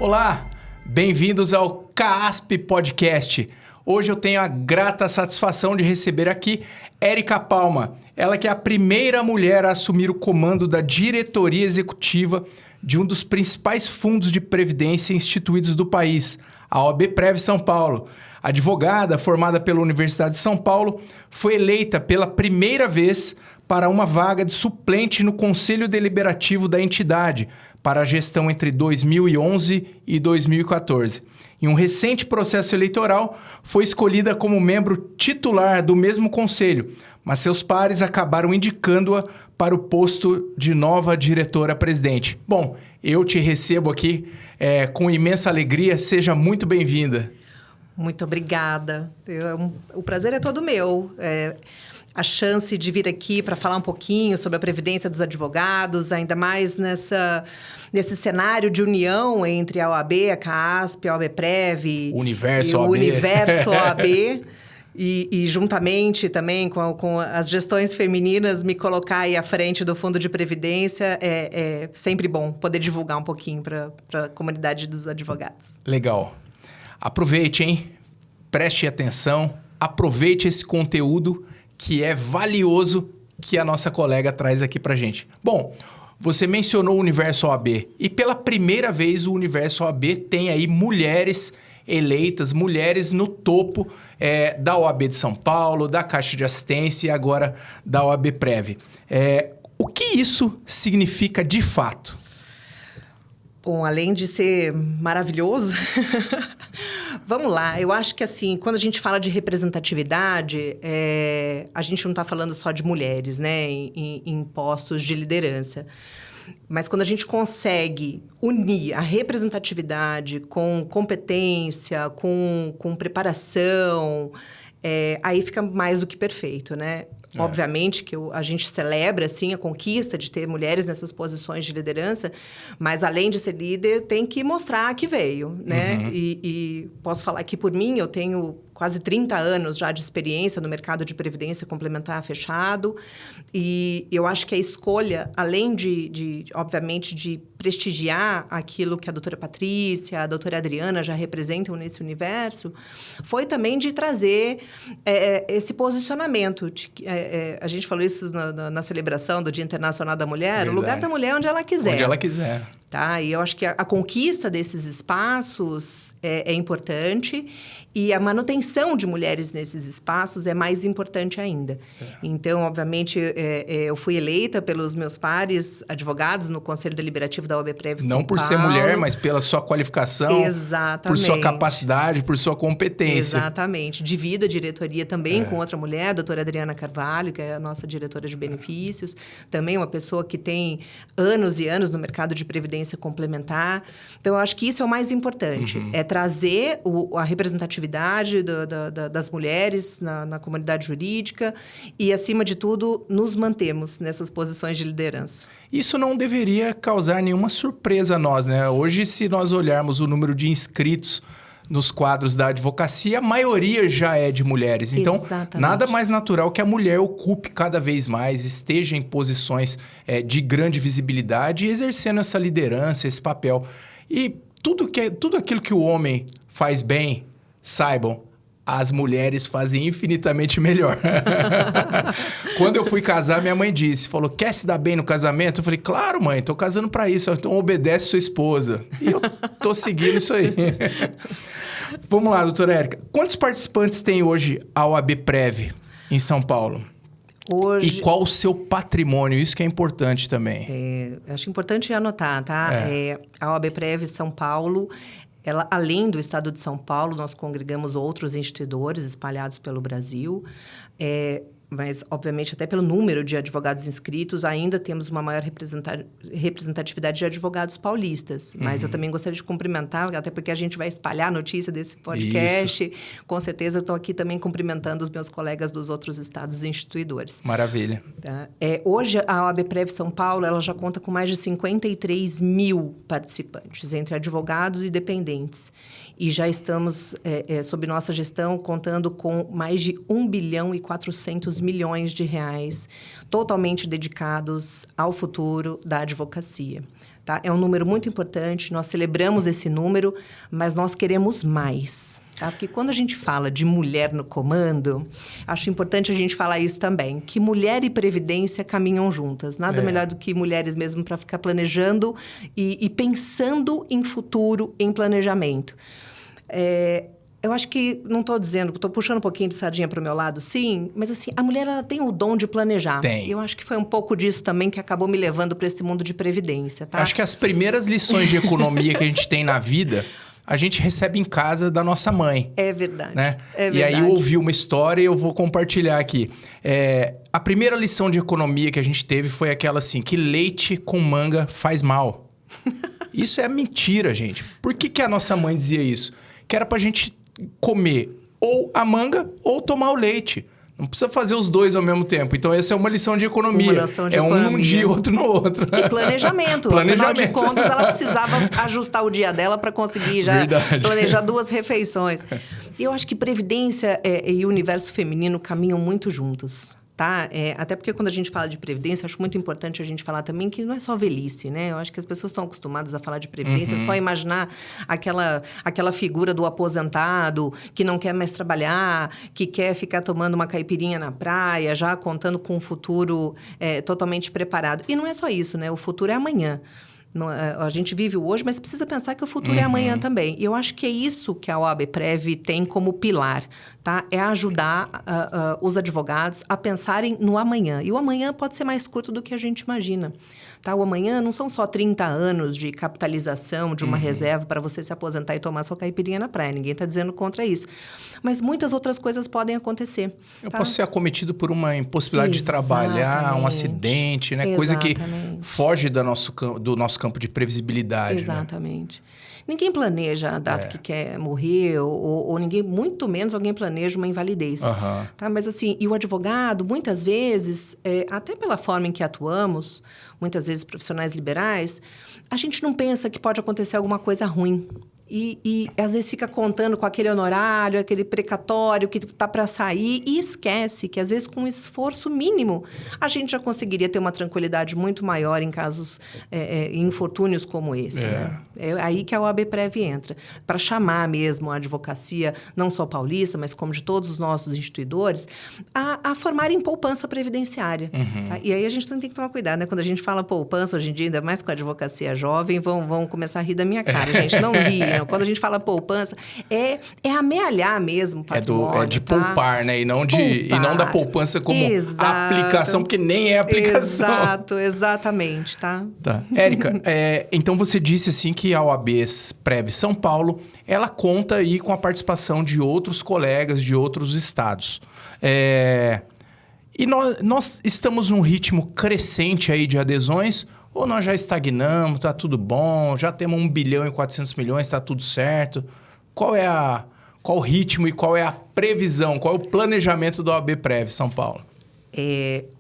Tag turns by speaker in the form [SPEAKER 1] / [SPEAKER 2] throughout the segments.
[SPEAKER 1] Olá, bem-vindos ao CAASP Podcast. Hoje eu tenho a grata satisfação de receber aqui Érica Palma. Ela que é a primeira mulher a assumir o comando da diretoria executiva de um dos principais fundos de previdência instituídos do país, a OABPrev São Paulo. Advogada formada pela Universidade de São Paulo, foi eleita pela primeira vez para uma vaga de suplente no Conselho Deliberativo da entidade, para a gestão entre 2011 e 2014. Em um recente processo eleitoral, foi escolhida como membro titular do mesmo conselho, mas seus pares acabaram indicando-a para o posto de nova diretora-presidente. Bom, eu te recebo aqui com imensa alegria. Seja muito bem-vinda.
[SPEAKER 2] Muito obrigada. O prazer é todo meu. A chance de vir aqui para falar um pouquinho sobre a Previdência dos Advogados, ainda mais nesse cenário de união entre a OAB, a CAASP, a OABPrev...
[SPEAKER 1] O Universo
[SPEAKER 2] OAB.
[SPEAKER 1] OAB.
[SPEAKER 2] O Universo OAB. E juntamente também com as gestões femininas, me colocar aí à frente do Fundo de Previdência é sempre bom poder divulgar um pouquinho para a comunidade dos advogados.
[SPEAKER 1] Legal. Aproveite, hein? Preste atenção, aproveite esse conteúdo que é valioso que a nossa colega traz aqui pra gente. Bom, você mencionou o Universo OAB e pela primeira vez o Universo OAB tem aí mulheres eleitas, mulheres no topo da OAB de São Paulo, da Caixa de Assistência e agora da OABPrev. O que isso significa de fato?
[SPEAKER 2] Bom, além de ser maravilhoso, vamos lá. Eu acho que, assim, quando a gente fala de representatividade, a gente não está falando só de mulheres, né, em postos de liderança. Mas quando a gente consegue unir a representatividade com competência, com preparação, aí fica mais do que perfeito, né? Obviamente que a gente celebra, assim, a conquista de ter mulheres nessas posições de liderança, mas além de ser líder, tem que mostrar que veio, né?
[SPEAKER 1] Uhum.
[SPEAKER 2] E posso falar aqui por mim, eu tenho quase 30 anos já de experiência no mercado de previdência complementar fechado, e eu acho que a escolha, além obviamente, de prestigiar aquilo que a doutora Patrícia, a doutora Adriana já representam nesse universo, foi também de trazer esse posicionamento. A gente falou isso na celebração do Dia Internacional da Mulher. Verdade. O lugar da mulher é onde ela quiser.
[SPEAKER 1] Onde ela quiser.
[SPEAKER 2] Tá? E eu acho que a conquista desses espaços é importante e a manutenção de mulheres nesses espaços é mais importante ainda. Então, obviamente, eu fui eleita pelos meus pares advogados no Conselho Deliberativo da OABPrev São Paulo.
[SPEAKER 1] Não por ser mulher, mas pela sua qualificação.
[SPEAKER 2] Exatamente.
[SPEAKER 1] Por sua capacidade, por sua competência.
[SPEAKER 2] Exatamente. Divido a diretoria também com outra mulher, a doutora Adriana Carvalho, que é a nossa diretora de benefícios. Também uma pessoa que tem anos e anos no mercado de previdência complementar. Então, eu acho que isso é o mais importante.
[SPEAKER 1] Uhum.
[SPEAKER 2] É trazer a representatividade das mulheres na comunidade jurídica e, acima de tudo, nos mantemos nessas posições de liderança.
[SPEAKER 1] Isso não deveria causar nenhuma surpresa a nós, né? Hoje, se nós olharmos o número de inscritos nos quadros da advocacia, a maioria já é de mulheres. Então,
[SPEAKER 2] Exatamente.
[SPEAKER 1] Nada mais natural que a mulher ocupe cada vez mais, esteja em posições de grande visibilidade e exercendo essa liderança, esse papel. E tudo aquilo que o homem faz bem, saibam, as mulheres fazem infinitamente melhor. Quando eu fui casar, minha mãe falou, quer se dar bem no casamento? Eu falei, claro, mãe, tô casando para isso. Então, obedece sua esposa. E eu tô seguindo isso aí. Vamos lá, doutora Érica. Quantos participantes tem hoje a OABPrev em São Paulo?
[SPEAKER 2] Hoje...
[SPEAKER 1] E qual o seu patrimônio? Isso que é importante também.
[SPEAKER 2] Acho importante anotar, tá? A OABPrev São Paulo, ela, além do estado de São Paulo, nós congregamos outros instituidores espalhados pelo Brasil. Mas, obviamente, até pelo número de advogados inscritos, ainda temos uma maior representatividade de advogados paulistas. Mas eu também gostaria de cumprimentar, até porque a gente vai espalhar a notícia desse podcast. Isso. Com certeza, eu estou aqui também cumprimentando os meus colegas dos outros estados instituidores.
[SPEAKER 1] Maravilha.
[SPEAKER 2] Tá? Hoje, a OABPrev São Paulo, ela já conta com mais de 53 mil participantes, entre advogados e dependentes. E já estamos, sob nossa gestão, contando com mais de 1 bilhão e 400 milhões de reais totalmente dedicados ao futuro da advocacia. Tá? É um número muito importante, nós celebramos esse número, mas nós queremos mais. Tá? Porque quando a gente fala de mulher no comando, acho importante a gente falar isso também, que mulher e previdência caminham juntas. Nada melhor do que mulheres mesmo para ficar planejando e pensando em futuro, em planejamento. Eu acho que, não estou dizendo, estou puxando um pouquinho de sardinha para o meu lado, sim, mas assim, a mulher ela tem o dom de planejar.
[SPEAKER 1] Tem.
[SPEAKER 2] Eu acho que foi um pouco disso também que acabou me levando para esse mundo de previdência, tá?
[SPEAKER 1] Acho que as primeiras lições de economia que a gente tem na vida, a gente recebe em casa da nossa mãe.
[SPEAKER 2] É verdade.
[SPEAKER 1] Né?
[SPEAKER 2] É verdade.
[SPEAKER 1] E aí eu ouvi uma história e eu vou compartilhar aqui. A primeira lição de economia que a gente teve foi aquela assim, que leite com manga faz mal. Isso é mentira, gente. Por que a nossa mãe dizia isso? Que era pra gente comer ou a manga ou tomar o leite. Não precisa fazer os dois ao mesmo tempo. Então, essa é uma lição de economia.
[SPEAKER 2] Uma lição de economia.
[SPEAKER 1] Um num dia, outro no outro.
[SPEAKER 2] E planejamento. Afinal de contas, ela precisava ajustar o dia dela para conseguir já planejar 2 refeições. E eu acho que previdência e o universo feminino caminham muito juntos. Tá? Até porque quando a gente fala de previdência, acho muito importante a gente falar também que não é só velhice, né? Eu acho que as pessoas estão acostumadas a falar de previdência, só imaginar aquela figura do aposentado que não quer mais trabalhar, que quer ficar tomando uma caipirinha na praia, já contando com um futuro totalmente preparado. E não é só isso, né? O futuro é amanhã. A gente vive o hoje, mas precisa pensar que o futuro é amanhã também. E eu acho que é isso que a OABPrev tem como pilar, tá? É ajudar os advogados a pensarem no amanhã. E o amanhã pode ser mais curto do que a gente imagina. Tá? O amanhã não são só 30 anos de capitalização de uma reserva para você se aposentar e tomar sua caipirinha na praia. Ninguém está dizendo contra isso. Mas muitas outras coisas podem acontecer.
[SPEAKER 1] Eu posso ser acometido por uma impossibilidade de trabalhar, um acidente, né? Coisa que foge do nosso campo de previsibilidade.
[SPEAKER 2] Exatamente. Né? Ninguém planeja a data que quer morrer, ou ninguém, muito menos alguém planeja uma invalidez. Tá? Mas assim, e o advogado, muitas vezes, até pela forma em que atuamos, muitas vezes profissionais liberais, a gente não pensa que pode acontecer alguma coisa ruim. E às vezes fica contando com aquele honorário, aquele precatório que está para sair e esquece que, às vezes, com um esforço mínimo, a gente já conseguiria ter uma tranquilidade muito maior em casos, infortúnios como esse. Né? É aí que a OABPrev entra, para chamar mesmo a advocacia, não só paulista, mas como de todos os nossos instituidores, a formarem poupança previdenciária. Tá? E aí a gente tem que tomar cuidado, né? Quando a gente fala poupança, hoje em dia, ainda mais com a advocacia jovem, vão começar a rir da minha cara. Gente, não ri, não. Quando a gente fala poupança, é amealhar mesmo o patrimônio.
[SPEAKER 1] É de poupar, né? E não da poupança como aplicação, porque nem é aplicação.
[SPEAKER 2] Exato, exatamente, tá?
[SPEAKER 1] Érica, então você disse assim que a OABPrev São Paulo, ela conta aí com a participação de outros colegas de outros estados. E nós estamos num ritmo crescente aí de adesões, ou nós já estagnamos, tá tudo bom, já temos 1 bilhão e 400 milhões, tá tudo certo? Qual o ritmo e qual é a previsão, qual é o planejamento da OABPrev São Paulo?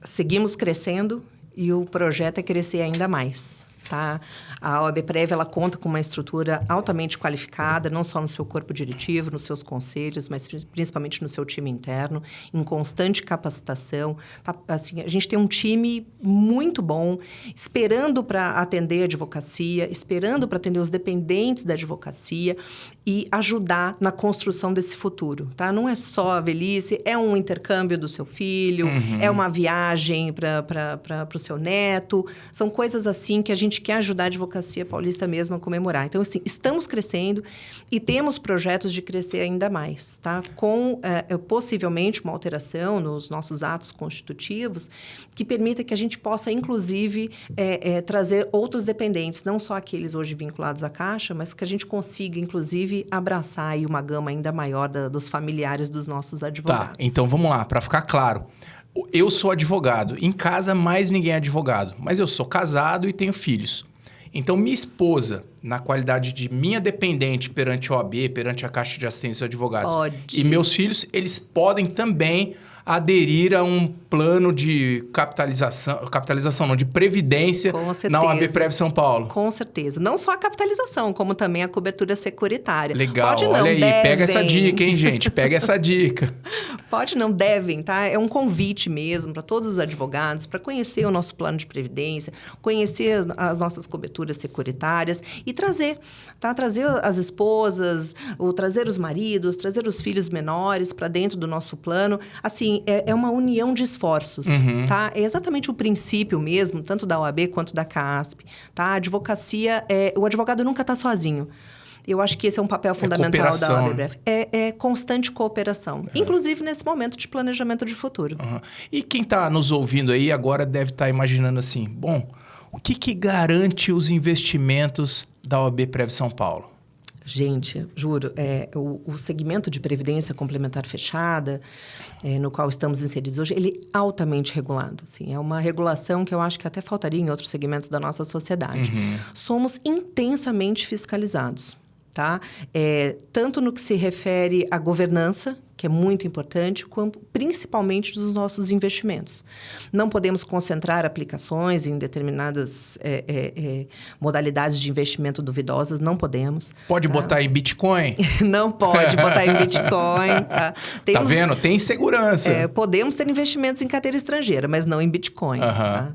[SPEAKER 2] Seguimos crescendo e o projeto é crescer ainda mais. Tá? A OABPrev, ela conta com uma estrutura altamente qualificada, não só no seu corpo diretivo, nos seus conselhos, mas principalmente no seu time interno, em constante capacitação. Tá? Assim, a gente tem um time muito bom, esperando para atender a advocacia, esperando para atender os dependentes da advocacia e ajudar na construção desse futuro. Tá? Não é só a velhice, é um intercâmbio do seu filho, é uma viagem para o seu neto, são coisas assim que a gente quer ajudar a advocacia paulista mesmo a comemorar. Então, assim, estamos crescendo e temos projetos de crescer ainda mais, tá? Com, possivelmente, uma alteração nos nossos atos constitutivos que permita que a gente possa, inclusive, trazer outros dependentes, não só aqueles hoje vinculados à Caixa, mas que a gente consiga, inclusive, abraçar aí uma gama ainda maior dos familiares dos nossos advogados.
[SPEAKER 1] Tá, então vamos lá, para ficar claro. Eu sou advogado. Em casa, mais ninguém é advogado. Mas eu sou casado e tenho filhos. Então, minha esposa, na qualidade de minha dependente perante a OAB, perante a Caixa de Assistência de Advogados, e meus filhos, eles podem também aderir a um plano de capitalização não, de previdência na OAB Prev São Paulo.
[SPEAKER 2] Com certeza. Não só a capitalização, como também a cobertura securitária.
[SPEAKER 1] Legal,
[SPEAKER 2] Pode não,
[SPEAKER 1] olha aí,
[SPEAKER 2] devem.
[SPEAKER 1] Pega essa dica, hein, gente? Pega essa dica.
[SPEAKER 2] Pode não, devem, tá? É um convite mesmo para todos os advogados, para conhecer o nosso plano de previdência, conhecer as nossas coberturas securitárias e trazer, tá? Trazer as esposas, ou trazer os maridos, trazer os filhos menores para dentro do nosso plano. Assim, é uma união de esforços, tá? É exatamente o princípio mesmo, tanto da OAB quanto da CASP, tá? A advocacia, o advogado nunca está sozinho. Eu acho que esse é um papel fundamental da OAB Prev. É constante cooperação, inclusive nesse momento de planejamento de futuro.
[SPEAKER 1] E quem está nos ouvindo aí agora deve estar imaginando assim, bom, o que garante os investimentos da OAB Prev São Paulo?
[SPEAKER 2] Gente, juro, o segmento de previdência complementar fechada, no qual estamos inseridos hoje, ele é altamente regulado. Assim, é uma regulação que eu acho que até faltaria em outros segmentos da nossa sociedade. Somos intensamente fiscalizados, tá? Tanto no que se refere à governança, que é muito importante, quanto principalmente dos nossos investimentos. Não podemos concentrar aplicações em determinadas modalidades de investimento duvidosas, não podemos.
[SPEAKER 1] Pode botar em Bitcoin?
[SPEAKER 2] Não pode botar em Bitcoin. Tá,
[SPEAKER 1] tá vendo? Tem segurança.
[SPEAKER 2] Podemos ter investimentos em carteira estrangeira, mas não em Bitcoin. Tá?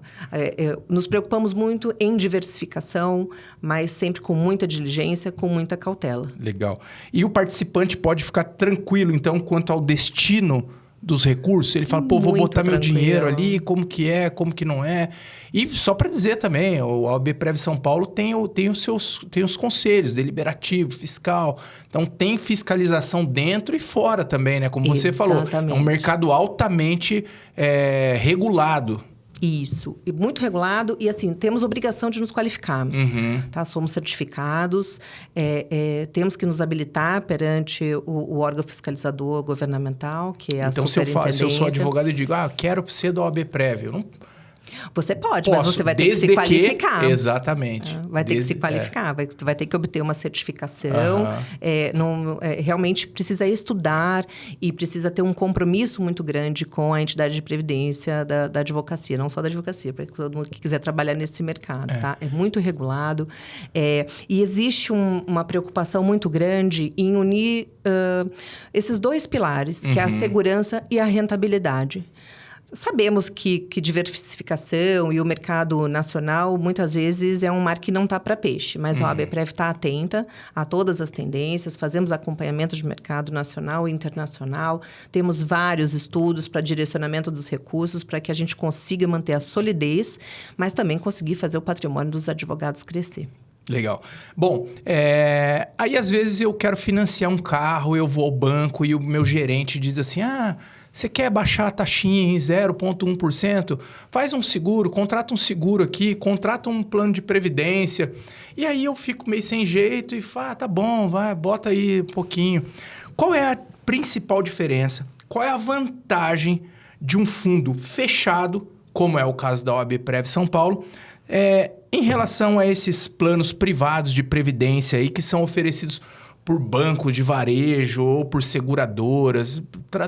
[SPEAKER 2] Nos preocupamos muito em diversificação, mas sempre com muita diligência, com muita cautela.
[SPEAKER 1] Legal. E o participante pode ficar tranquilo, então, quanto ao destino dos recursos? Ele fala, vou botar meu dinheiro ali, como que é, como que não é. E só para dizer também, o OAB Prev São Paulo tem os conselhos, deliberativo, fiscal. Então, tem fiscalização dentro e fora também, né? Como você falou, é um mercado altamente regulado.
[SPEAKER 2] Isso, e muito regulado e assim, temos obrigação de nos qualificarmos, tá? Somos certificados, temos que nos habilitar perante o órgão fiscalizador governamental, que é a superintendência.
[SPEAKER 1] Se eu sou advogado e digo, quero ser do OAB Prev, eu não...
[SPEAKER 2] Você pode, mas você vai ter que se qualificar.
[SPEAKER 1] Exatamente.
[SPEAKER 2] Vai ter que se qualificar, vai ter que obter uma certificação. Realmente precisa estudar e precisa ter um compromisso muito grande com a entidade de previdência da advocacia. Não só da advocacia, para todo mundo que quiser trabalhar nesse mercado. Tá? É muito regulado. E existe uma preocupação muito grande em unir esses dois pilares, que é a segurança e a rentabilidade. Sabemos que diversificação e o mercado nacional, muitas vezes, é um mar que não está para peixe. Mas a OAB Prev está atenta a todas as tendências, fazemos acompanhamento de mercado nacional e internacional, temos vários estudos para direcionamento dos recursos, para que a gente consiga manter a solidez, mas também conseguir fazer o patrimônio dos advogados crescer.
[SPEAKER 1] Legal. Bom, aí às vezes eu quero financiar um carro, eu vou ao banco e o meu gerente diz assim, você quer baixar a taxinha em 0,1%? Faz um seguro, contrata um seguro aqui, contrata um plano de previdência. E aí eu fico meio sem jeito e falo, tá bom, vai, bota aí um pouquinho. Qual é a principal diferença? Qual é a vantagem de um fundo fechado, como é o caso da OAB Prev São Paulo, em relação a esses planos privados de previdência aí que são oferecidos por bancos de varejo ou por seguradoras?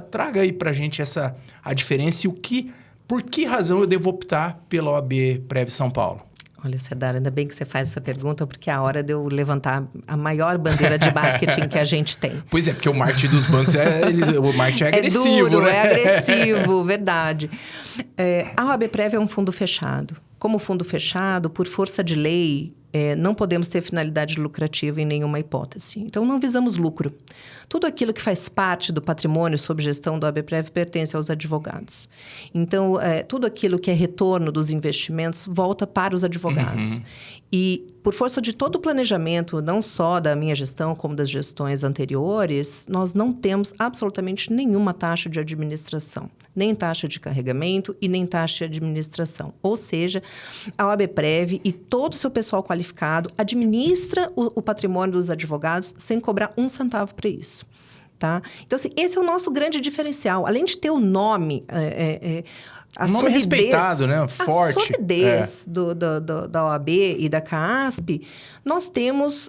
[SPEAKER 1] Traga aí pra gente a diferença e por que razão eu devo optar pela OAB Prev São Paulo?
[SPEAKER 2] Olha, Cedar, ainda bem que você faz essa pergunta, porque é a hora de eu levantar a maior bandeira de marketing que a gente tem.
[SPEAKER 1] Pois é, porque o marketing dos bancos o marketing é agressivo,
[SPEAKER 2] duro,
[SPEAKER 1] né?
[SPEAKER 2] É agressivo, verdade. A OAB Prev é um fundo fechado. Como fundo fechado, por força de lei, não podemos ter finalidade lucrativa em nenhuma hipótese. Então, não visamos lucro. Tudo aquilo que faz parte do patrimônio sob gestão do OAB Prev pertence aos advogados. Então, tudo aquilo que é retorno dos investimentos volta para os advogados. E, por força de todo o planejamento, não só da minha gestão, como das gestões anteriores, nós não temos absolutamente nenhuma taxa de administração. Nem taxa de carregamento e nem taxa de administração. Ou seja, a OAB Prev e todo o seu pessoal qualificado administra o patrimônio dos advogados sem cobrar um centavo para isso. Tá? Então, assim, esse é o nosso grande diferencial. Além de ter o nome...
[SPEAKER 1] a nome solidez, respeitado, né? Forte.
[SPEAKER 2] A solidez da OAB e da CASP, nós temos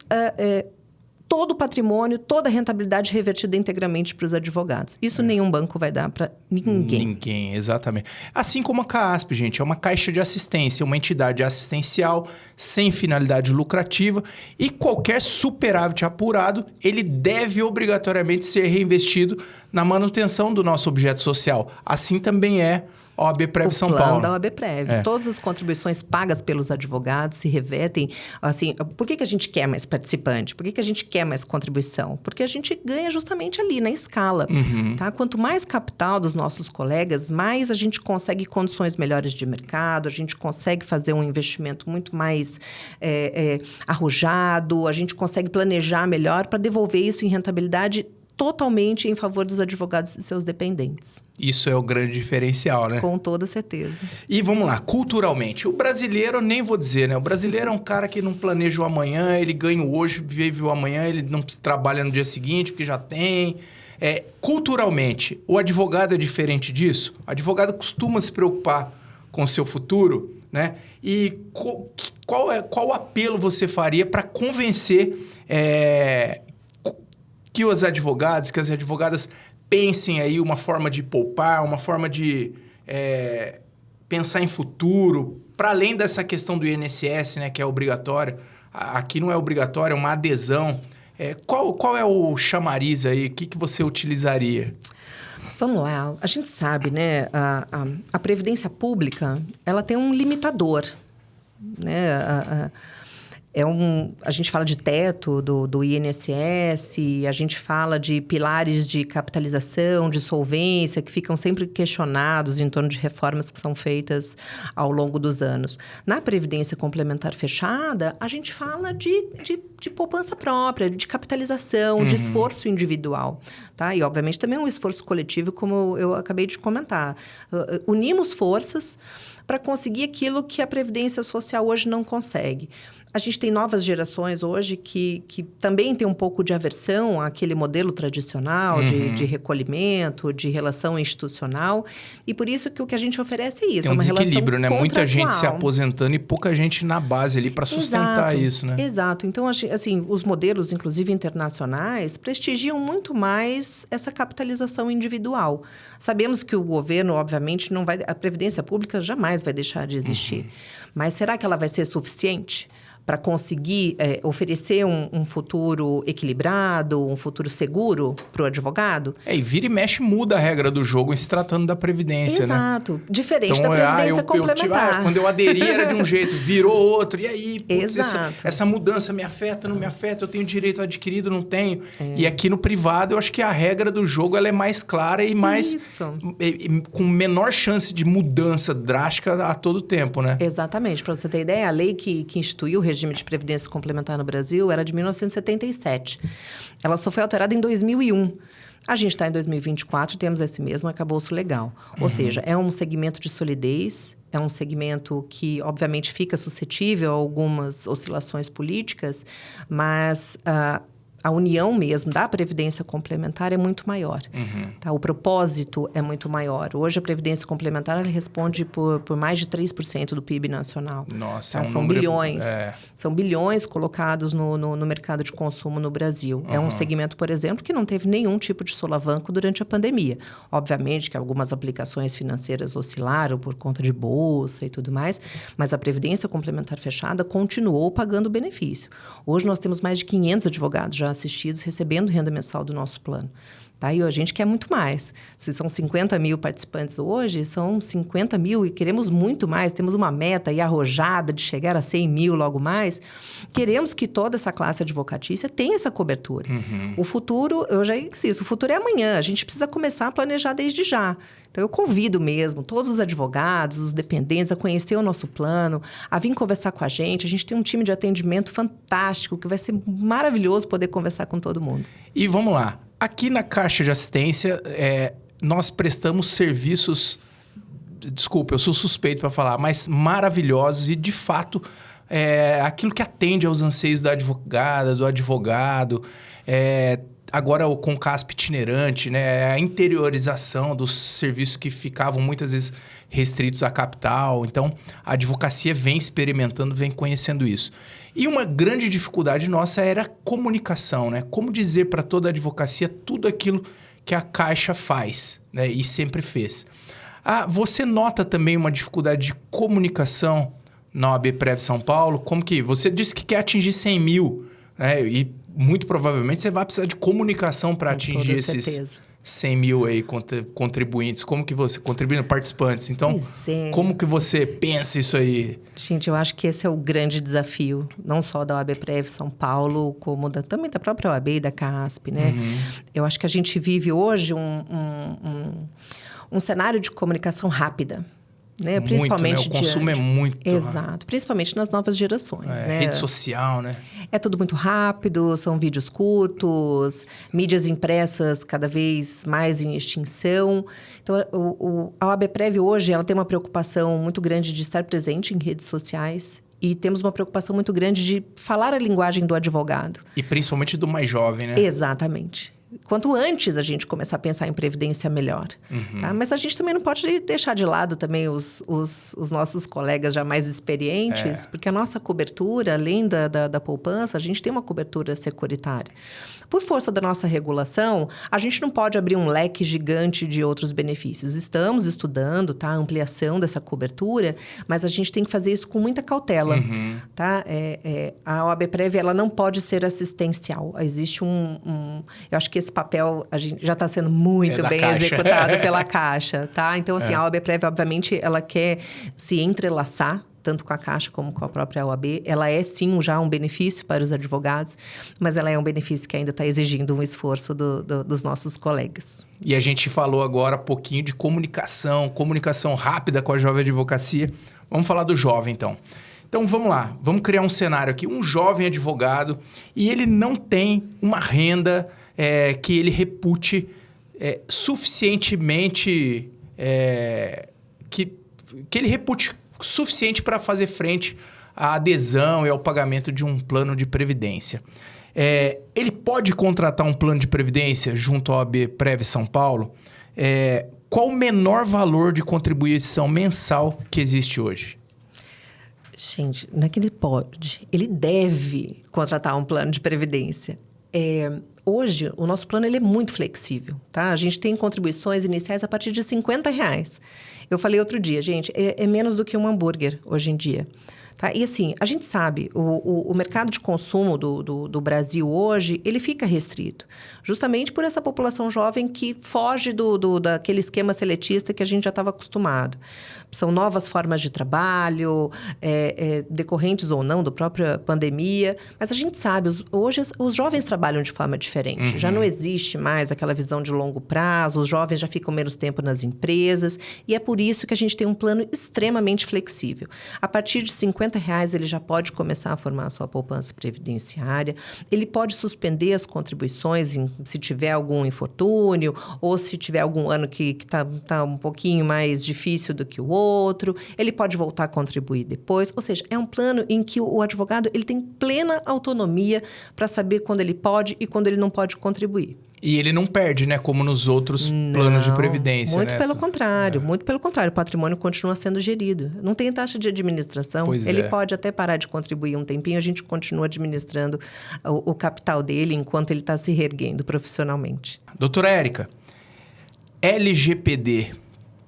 [SPEAKER 2] todo o patrimônio, toda a rentabilidade revertida integralmente para os advogados. Isso nenhum banco vai dar para ninguém.
[SPEAKER 1] Ninguém, exatamente. Assim como a CASP, gente, é uma caixa de assistência, uma entidade assistencial sem finalidade lucrativa e qualquer superávit apurado, ele deve obrigatoriamente ser reinvestido na manutenção do nosso objeto social. Assim também é a OAB Prev São Paulo.
[SPEAKER 2] O plano da OAB Prev. Todas as contribuições pagas pelos advogados se revertem. Assim, por que a gente quer mais participante? Por que a gente quer mais contribuição? Porque a gente ganha justamente ali, na escala. Tá? Quanto mais capital dos nossos colegas, mais a gente consegue condições melhores de mercado, a gente consegue fazer um investimento muito mais arrojado, a gente consegue planejar melhor para devolver isso em rentabilidade totalmente em favor dos advogados e seus dependentes.
[SPEAKER 1] Isso é o grande diferencial, né?
[SPEAKER 2] Com toda certeza.
[SPEAKER 1] E vamos lá, culturalmente. O brasileiro, eu nem vou dizer, né? O brasileiro é um cara que não planeja o amanhã, ele ganha o hoje, vive o amanhã, ele não trabalha no dia seguinte, porque já tem. Culturalmente, o advogado é diferente disso? O advogado costuma se preocupar com o seu futuro, né? E qual apelo você faria para convencer que os advogados, que as advogadas pensem aí uma forma de poupar, uma forma de pensar em futuro, para além dessa questão do INSS, né, que é obrigatório. Aqui não é obrigatório, é uma adesão. Qual é o chamariz aí? O que você utilizaria?
[SPEAKER 2] Vamos lá. A gente sabe, né? A Previdência Pública, ela tem um limitador, né? A gente fala de teto do INSS, a gente fala de pilares de capitalização, de solvência, que ficam sempre questionados em torno de reformas que são feitas ao longo dos anos. Na Previdência Complementar Fechada, a gente fala de poupança própria, de capitalização, de esforço individual. Tá? E, obviamente, também um esforço coletivo, como eu acabei de comentar. Unimos forças para conseguir aquilo que a Previdência Social hoje não consegue. A gente tem novas gerações hoje que também tem um pouco de aversão àquele modelo tradicional de recolhimento, de relação institucional. E por isso que o que a gente oferece é isso,
[SPEAKER 1] é um
[SPEAKER 2] uma
[SPEAKER 1] desequilíbrio,
[SPEAKER 2] relação
[SPEAKER 1] né? Muita gente se
[SPEAKER 2] contratual.
[SPEAKER 1] aposentando e pouca gente na base ali para sustentar isso, né?
[SPEAKER 2] Exato. Então, assim, os modelos, inclusive internacionais, prestigiam muito mais essa capitalização individual. Sabemos que o governo, obviamente, não vai... A Previdência Pública jamais vai deixar de existir. Mas será que ela vai ser suficiente para conseguir oferecer um futuro equilibrado, um futuro seguro para o advogado?
[SPEAKER 1] E vira e mexe muda a regra do jogo em se tratando da Previdência,
[SPEAKER 2] Exato.
[SPEAKER 1] né?
[SPEAKER 2] Diferente da Previdência Complementar.
[SPEAKER 1] Quando eu aderi era de um jeito, virou outro. E aí, putz,
[SPEAKER 2] Exato.
[SPEAKER 1] essa mudança me afeta, não me afeta? Eu tenho direito adquirido, não tenho? E aqui no privado, eu acho que a regra do jogo ela é mais clara e mais... com menor chance de mudança drástica a todo tempo, né?
[SPEAKER 2] Exatamente. Para você ter ideia, a lei que instituiu o regime de previdência complementar no Brasil era de 1977. Ela só foi alterada em 2001. A gente está em 2024, temos esse mesmo arcabouço legal. Ou seja, é um segmento de solidez, é um segmento que, obviamente, fica suscetível a algumas oscilações políticas, mas a união mesmo da Previdência Complementar é muito maior. Tá? O propósito é muito maior. Hoje, a Previdência Complementar ela responde por mais de 3% do PIB nacional.
[SPEAKER 1] Nossa,
[SPEAKER 2] tá?
[SPEAKER 1] é um
[SPEAKER 2] São
[SPEAKER 1] número...
[SPEAKER 2] bilhões. São bilhões colocados no mercado de consumo no Brasil. É um segmento, por exemplo, que não teve nenhum tipo de solavanco durante a pandemia. Obviamente que algumas aplicações financeiras oscilaram por conta de bolsa e tudo mais, mas a Previdência Complementar Fechada continuou pagando benefício. Hoje, nós temos mais de 500 advogados já assistidos recebendo renda mensal do nosso plano. Tá? E a gente quer muito mais. Se são 50 mil participantes hoje, são 50 mil e queremos muito mais. Temos uma meta aí arrojada de chegar a 100 mil logo mais. Queremos que toda essa classe advocatícia tenha essa cobertura. O futuro, eu já insisto, o futuro é amanhã. A gente precisa começar a planejar desde já. Então, eu convido mesmo todos os advogados, os dependentes, a conhecer o nosso plano, a vir conversar com a gente. A gente tem um time de atendimento fantástico, que vai ser maravilhoso poder conversar com todo mundo.
[SPEAKER 1] E vamos lá. Aqui na Caixa de Assistência, nós prestamos serviços... Desculpa, eu sou suspeito para falar, mas maravilhosos e, de fato, aquilo que atende aos anseios da advogada, do advogado. agora o Concasp itinerante, né? A interiorização dos serviços que ficavam muitas vezes restritos à capital. Então, a advocacia vem experimentando, vem conhecendo isso. E uma grande dificuldade nossa era a comunicação, né? Como dizer para toda a advocacia tudo aquilo que a Caixa faz, né? E sempre fez. Você nota também uma dificuldade de comunicação na OAB Prev São Paulo? Como que... Você disse que quer atingir 100 mil, né? E muito provavelmente você vai precisar de comunicação para atingir esses 100 mil aí contribuintes. Como que você... Contribuindo participantes. Então, como que você pensa isso aí?
[SPEAKER 2] Gente, eu acho que esse é o grande desafio. Não só da OAB Prev São Paulo, como também da própria OAB e da CASP, né? Eu acho que a gente vive hoje um cenário de comunicação rápida. Né?
[SPEAKER 1] Muito,
[SPEAKER 2] Principalmente
[SPEAKER 1] né? O consumo é muito...
[SPEAKER 2] Exato. Principalmente nas novas gerações, né?
[SPEAKER 1] Rede social, né?
[SPEAKER 2] É tudo muito rápido, são vídeos curtos, mídias impressas cada vez mais em extinção. Então, a OAB Prev hoje, ela tem uma preocupação muito grande de estar presente em redes sociais. E temos uma preocupação muito grande de falar a linguagem do advogado.
[SPEAKER 1] E principalmente do mais jovem, né?
[SPEAKER 2] Exatamente. Quanto antes a gente começar a pensar em previdência, melhor. Tá? Mas a gente também não pode deixar de lado também os nossos colegas já mais experientes, porque a nossa cobertura, além da poupança, a gente tem uma cobertura securitária. Por força da nossa regulação, a gente não pode abrir um leque gigante de outros benefícios. Estamos estudando, tá, a ampliação dessa cobertura, mas a gente tem que fazer isso com muita cautela. Tá? A OAB Prev, ela não pode ser assistencial. Existe eu acho que esse papel já está sendo muito bem executado pela Caixa, tá? Então, assim, a OAB Prev, obviamente, ela quer se entrelaçar tanto com a Caixa como com a própria OAB. Ela é, sim, já um benefício para os advogados, mas ela é um benefício que ainda está exigindo um esforço dos nossos colegas.
[SPEAKER 1] E a gente falou agora um pouquinho de comunicação rápida com a jovem advocacia. Vamos falar do jovem, então. Então, vamos lá. Vamos criar um cenário aqui. Um jovem advogado e ele não tem uma renda que ele repute suficientemente... que ele repute suficiente para fazer frente à adesão e ao pagamento de um plano de previdência. Ele pode contratar um plano de previdência junto à OAB Prev São Paulo? Qual o menor valor de contribuição mensal que existe hoje?
[SPEAKER 2] Gente, não é que ele pode, ele deve contratar um plano de previdência. Hoje, o nosso plano ele é muito flexível, tá? A gente tem contribuições iniciais a partir de R$50. Eu falei outro dia, gente, é menos do que um hambúrguer hoje em dia. Tá? E assim, a gente sabe, o mercado de consumo do Brasil hoje, ele fica restrito. Justamente por essa população jovem que foge daquele esquema seletista que a gente já estava acostumado. São novas formas de trabalho, decorrentes ou não da própria pandemia. Mas a gente sabe, hoje os jovens trabalham de forma diferente. Já não existe mais aquela visão de longo prazo, os jovens já ficam menos tempo nas empresas. E é por isso que a gente tem um plano extremamente flexível. A partir de R$50, ele já pode começar a formar a sua poupança previdenciária. Ele pode suspender as contribuições se tiver algum infortúnio ou se tiver algum ano que tá um pouquinho mais difícil do que o outro. Ele pode voltar a contribuir depois. Ou seja, é um plano em que o advogado ele tem plena autonomia para saber quando ele pode e quando ele não pode contribuir.
[SPEAKER 1] E ele não perde, né? Como nos outros planos de previdência,
[SPEAKER 2] muito
[SPEAKER 1] né?
[SPEAKER 2] Pelo contrário, muito pelo contrário. O patrimônio continua sendo gerido. Não tem taxa de administração. Ele pode até parar de contribuir um tempinho, a gente continua administrando o capital dele enquanto ele está se reerguendo profissionalmente.
[SPEAKER 1] Doutora Érica, LGPD,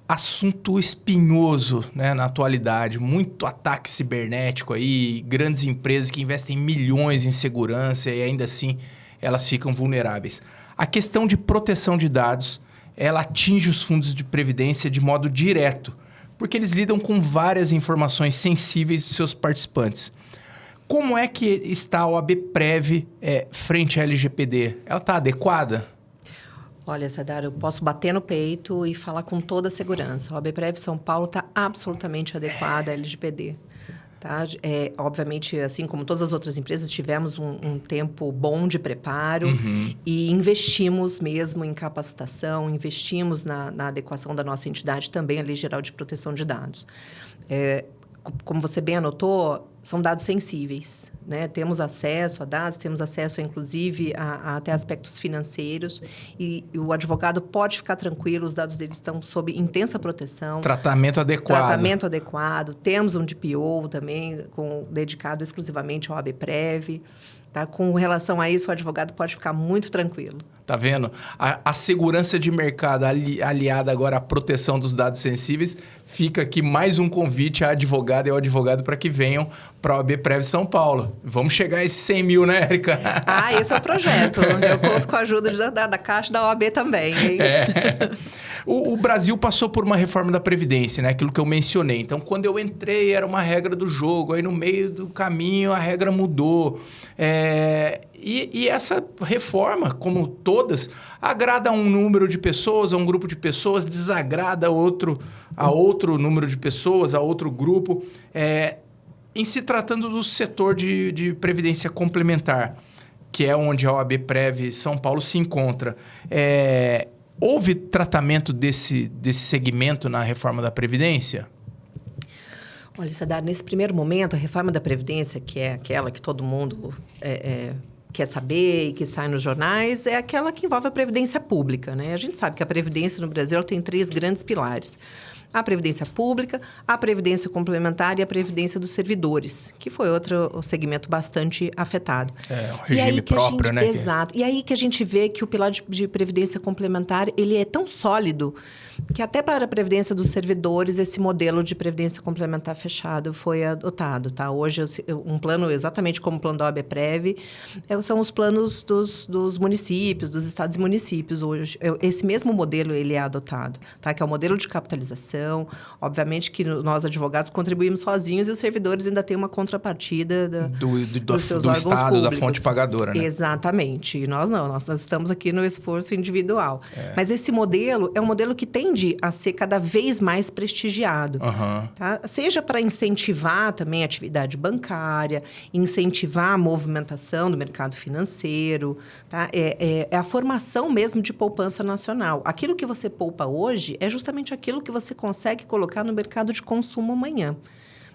[SPEAKER 1] assunto espinhoso, né, na atualidade. Muito ataque cibernético aí, grandes empresas que investem milhões em segurança e ainda assim elas ficam vulneráveis. A questão de proteção de dados, ela atinge os fundos de previdência de modo direto, porque eles lidam com várias informações sensíveis dos seus participantes. Como é que está a OAB Prev frente à LGPD? Ela está adequada?
[SPEAKER 2] Olha, Sadar, eu posso bater no peito e falar com toda a segurança. A OAB Prev São Paulo está absolutamente adequada à LGPD. Tá? Obviamente, assim como todas as outras empresas, tivemos um tempo bom de preparo e investimos mesmo em capacitação, investimos na adequação da nossa entidade também à Lei Geral de Proteção de Dados. Como você bem anotou, são dados sensíveis. né? Temos acesso a dados, temos acesso, inclusive, a até aspectos financeiros. E o advogado pode ficar tranquilo, os dados dele estão sob intensa proteção.
[SPEAKER 1] Tratamento adequado.
[SPEAKER 2] Tratamento adequado. Temos um DPO também, dedicado exclusivamente ao ABPREV. Tá? Com relação a isso, o advogado pode ficar muito tranquilo.
[SPEAKER 1] Tá vendo? A segurança de mercado aliada agora à proteção dos dados sensíveis, fica aqui mais um convite à advogada e ao advogado para que venham para a OAB Prev São Paulo. Vamos chegar a esses 100 mil, né, Érica?
[SPEAKER 2] Esse é o projeto. Eu conto com a ajuda da Caixa e da OAB também, hein?
[SPEAKER 1] O Brasil passou por uma reforma da Previdência, né? Aquilo que eu mencionei. Então, quando eu entrei, era uma regra do jogo. Aí, no meio do caminho, a regra mudou. E essa reforma, como todas, agrada a um número de pessoas, a um grupo de pessoas, desagrada a outro número de pessoas, a outro grupo. Em se tratando do setor de previdência complementar, que é onde a OAB Prev São Paulo se encontra, houve tratamento desse segmento na reforma da Previdência?
[SPEAKER 2] Olha, Sadar, nesse primeiro momento, a reforma da Previdência, que é aquela que todo mundo quer saber e que sai nos jornais, é aquela que envolve a Previdência Pública, né? A gente sabe que a Previdência no Brasil ela tem 3 grandes pilares. A Previdência Pública, a Previdência Complementar e a Previdência dos Servidores, que foi outro segmento bastante afetado.
[SPEAKER 1] Um regime próprio, né?
[SPEAKER 2] Exato. E aí que a gente vê que o pilar de Previdência Complementar, ele é tão sólido que até para a Previdência dos Servidores, esse modelo de Previdência Complementar fechado foi adotado, tá? Hoje, um plano exatamente como o plano da OAB Prev, são os planos dos municípios, dos estados e municípios. Hoje, esse mesmo modelo, ele é adotado, tá? Que é o modelo de capitalização. Obviamente que nós, advogados, contribuímos sozinhos e os servidores ainda têm uma contrapartida dos seus órgãos
[SPEAKER 1] Estado,
[SPEAKER 2] públicos.
[SPEAKER 1] da fonte pagadora, né?
[SPEAKER 2] Exatamente. E nós não, nós estamos aqui no esforço individual. Mas esse modelo é um modelo que tende a ser cada vez mais prestigiado. Tá? Seja para incentivar também a atividade bancária, incentivar a movimentação do mercado financeiro, tá? É a formação mesmo de poupança nacional. Aquilo que você poupa hoje é justamente aquilo que você consegue colocar no mercado de consumo amanhã.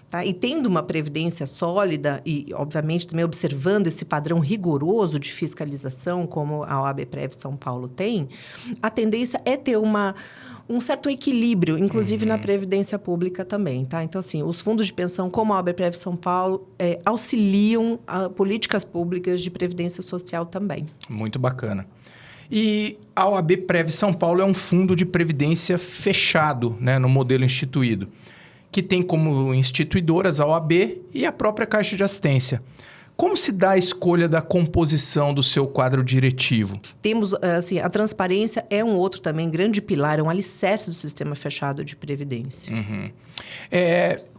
[SPEAKER 2] Tá? E tendo uma previdência sólida e, obviamente, também observando esse padrão rigoroso de fiscalização, como a OAB Prev São Paulo tem, a tendência é ter um certo equilíbrio, inclusive na previdência pública também. Tá? Então, assim, os fundos de pensão, como a OAB Prev São Paulo, auxiliam a políticas públicas de previdência social também.
[SPEAKER 1] Muito bacana. E a OAB Prev São Paulo é um fundo de previdência fechado, né, no modelo instituído, que tem como instituidoras a OAB e a própria Caixa de Assistência. Como se dá a escolha da composição do seu quadro diretivo?
[SPEAKER 2] Temos, assim, a transparência é um outro também grande pilar, é um alicerce do sistema fechado de previdência.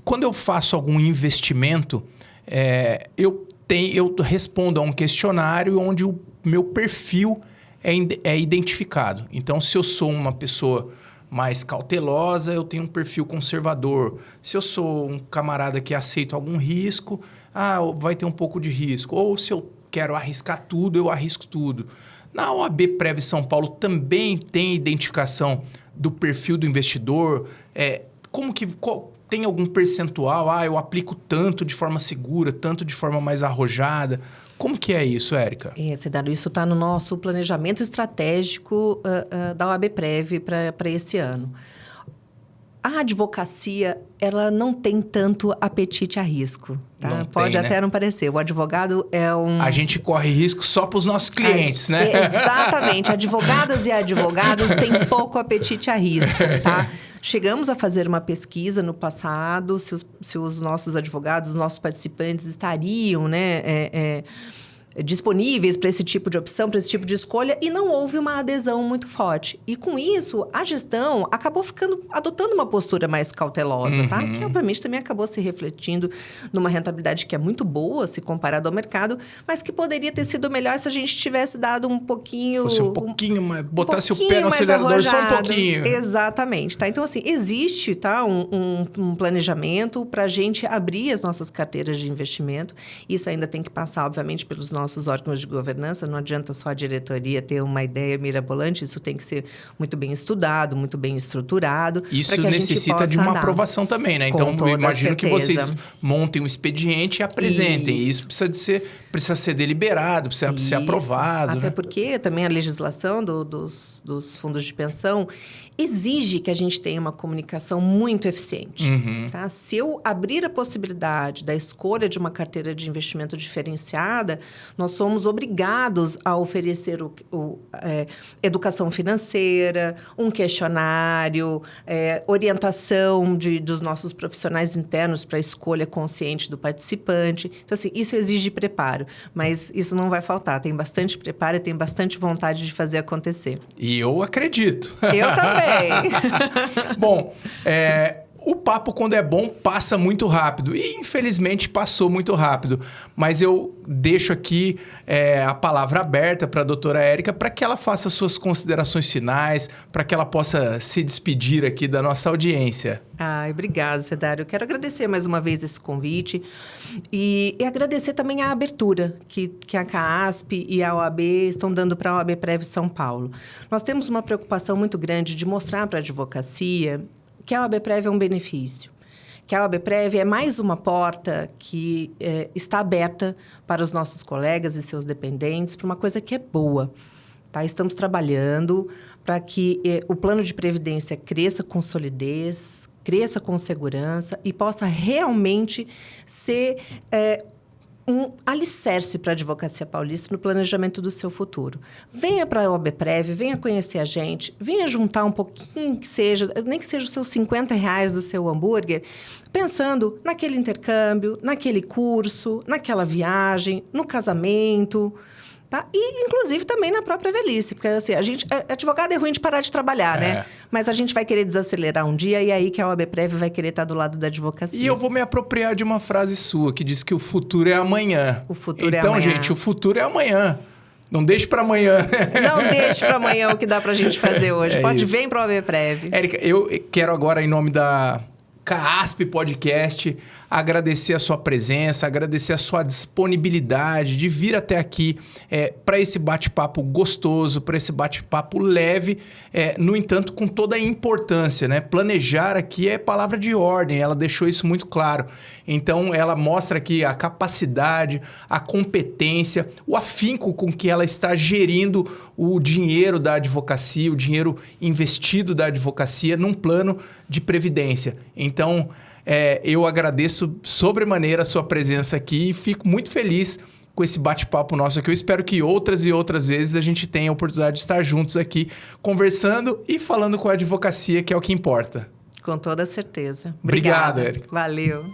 [SPEAKER 1] Quando eu faço algum investimento, eu respondo a um questionário onde o meu perfil é identificado. Então, se eu sou uma pessoa mais cautelosa, eu tenho um perfil conservador. Se eu sou um camarada que aceita algum risco, vai ter um pouco de risco. Ou se eu quero arriscar tudo, eu arrisco tudo. Na OAB Prev São Paulo também tem identificação do perfil do investidor. Tem algum percentual? Eu aplico tanto de forma segura, tanto de forma mais arrojada. Como que é isso, Érica?
[SPEAKER 2] Cedário, isso está no nosso planejamento estratégico da OAB Prev para esse ano. A advocacia, ela não tem tanto apetite a risco. Tá? Pode até não parecer. O advogado é um...
[SPEAKER 1] A gente corre risco só para os nossos clientes, né?
[SPEAKER 2] Exatamente. Advogadas e advogados têm pouco apetite a risco, tá? Chegamos a fazer uma pesquisa no passado, se os nossos advogados, os nossos participantes estariam, né, disponíveis para esse tipo de opção, para esse tipo de escolha, e não houve uma adesão muito forte. E com isso, a gestão acabou adotando uma postura mais cautelosa, tá? Que obviamente também acabou se refletindo numa rentabilidade que é muito boa, se comparado ao mercado, mas que poderia ter sido melhor se a gente tivesse dado um pouquinho...
[SPEAKER 1] Fosse um pouquinho mais... Botasse o pé no acelerador só um pouquinho.
[SPEAKER 2] Exatamente, tá? Então, assim, existe, tá, um planejamento para a gente abrir as nossas carteiras de investimento. Isso ainda tem que passar, obviamente, pelos nossos nossos órgãos de governança. Não adianta só a diretoria ter uma ideia mirabolante, isso tem que ser muito bem estudado, muito bem estruturado.
[SPEAKER 1] Isso necessita de uma aprovação também, né? Então, eu imagino que vocês montem um expediente e apresentem. Isso precisa ser deliberado, precisa ser aprovado.
[SPEAKER 2] Até
[SPEAKER 1] né?
[SPEAKER 2] porque também a legislação dos fundos de pensão exige que a gente tenha uma comunicação muito eficiente. Tá? Se eu abrir a possibilidade da escolha de uma carteira de investimento diferenciada, nós somos obrigados a oferecer educação financeira, um questionário, orientação dos nossos profissionais internos para a escolha consciente do participante. Então, assim, isso exige preparo, mas isso não vai faltar. Tem bastante preparo e tem bastante vontade de fazer acontecer.
[SPEAKER 1] E eu acredito.
[SPEAKER 2] Eu também.
[SPEAKER 1] Bom, o papo, quando é bom, passa muito rápido. E, infelizmente, passou muito rápido. Mas eu deixo aqui a palavra aberta para a doutora Érica para que ela faça suas considerações finais, para que ela possa se despedir aqui da nossa audiência.
[SPEAKER 2] Obrigada, Cedário. Eu quero agradecer mais uma vez esse convite e agradecer também a abertura que a CASP e a OAB estão dando para a OAB Prev São Paulo. Nós temos uma preocupação muito grande de mostrar para a advocacia que a OAB Prev é um benefício, que a OAB Prev é mais uma porta que está aberta para os nossos colegas e seus dependentes para uma coisa que é boa. Tá? Estamos trabalhando para que o plano de previdência cresça com solidez, cresça com segurança e possa realmente ser um alicerce para a advocacia paulista no planejamento do seu futuro. Venha para a OAB Prev, venha conhecer a gente, venha juntar um pouquinho que seja, nem que seja os seus R$50 do seu hambúrguer, pensando naquele intercâmbio, naquele curso, naquela viagem, no casamento. Tá? E, inclusive, também na própria velhice. Porque, assim, advogado é ruim de parar de trabalhar, né? Mas a gente vai querer desacelerar um dia e aí que a OAB Prev vai querer estar do lado da advocacia.
[SPEAKER 1] E eu vou me apropriar de uma frase sua, que diz que o futuro é amanhã.
[SPEAKER 2] O futuro é
[SPEAKER 1] amanhã.
[SPEAKER 2] Então,
[SPEAKER 1] gente, o futuro é amanhã. Não deixe para amanhã.
[SPEAKER 2] Não deixe para amanhã o que dá para a gente fazer hoje. Pode vir para a OAB Prev.
[SPEAKER 1] Érica, eu quero agora, em nome da CASP Podcast, agradecer a sua presença, agradecer a sua disponibilidade de vir até aqui para esse bate-papo gostoso, para esse bate-papo leve, no entanto, com toda a importância, né? Planejar aqui é palavra de ordem, ela deixou isso muito claro. Então, ela mostra aqui a capacidade, a competência, o afinco com que ela está gerindo o dinheiro da advocacia, o dinheiro investido da advocacia num plano de previdência. Então, eu agradeço sobremaneira a sua presença aqui e fico muito feliz com esse bate-papo nosso aqui. Eu espero que outras e outras vezes a gente tenha a oportunidade de estar juntos aqui, conversando e falando com a advocacia, que é o que importa.
[SPEAKER 2] Com toda certeza.
[SPEAKER 1] Obrigado,
[SPEAKER 2] Obrigada.
[SPEAKER 1] Érica.
[SPEAKER 2] Valeu.